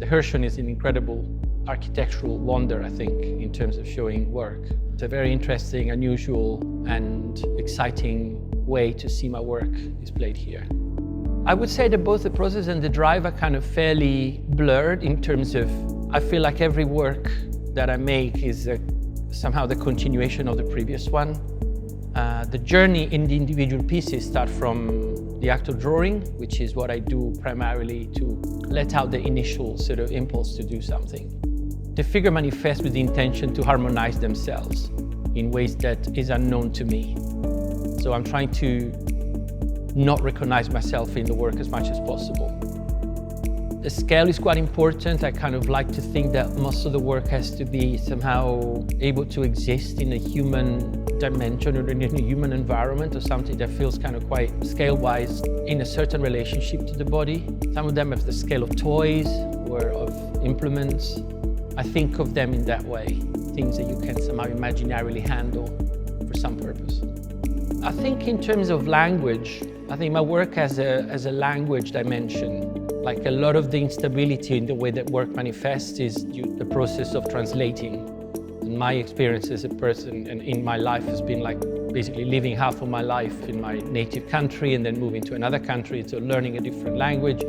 Hirshhorn is an incredible architectural wonder, I think, in terms of showing work. It's a very interesting, unusual, and exciting way to see my work displayed here. I would say that both the process and the drive are kind of fairly blurred in terms of, I feel like every work that I make is somehow the continuation of the previous one. The journey in the individual pieces start from the act of drawing, which is what I do primarily to let out the initial sort of impulse to do something. The figure manifests with the intention to harmonize themselves in ways that is unknown to me. So I'm trying to not recognize myself in the work as much as possible. The scale is quite important. I kind of like to think that most of the work has to be somehow able to exist in a human dimension or in a human environment, or something that feels kind of quite scale-wise in a certain relationship to the body. Some of them have the scale of toys or of implements. I think of them in that way, things that you can somehow imaginarily handle for some purpose. I think in terms of language, I think my work has a language dimension. Like a lot of the instability in the way that work manifests is due to the process of translating. And my experience as a person and in my life has been like basically living half of my life in my native country and then moving to another country, so learning a different language,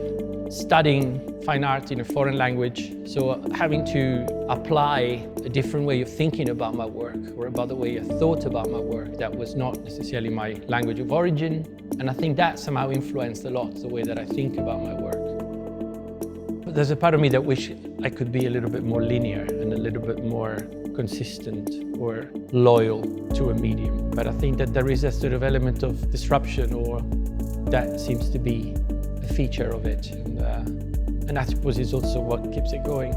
studying fine art in a foreign language. So having to apply a different way of thinking about my work or about the way I thought about my work that was not necessarily my language of origin. And I think that somehow influenced a lot the way that I think about my work. But there's a part of me that wish I could be a little bit more linear and a little bit more consistent or loyal to a medium. But I think that there is a sort of element of disruption, or that seems to be a feature of it. And I suppose it's also what keeps it going.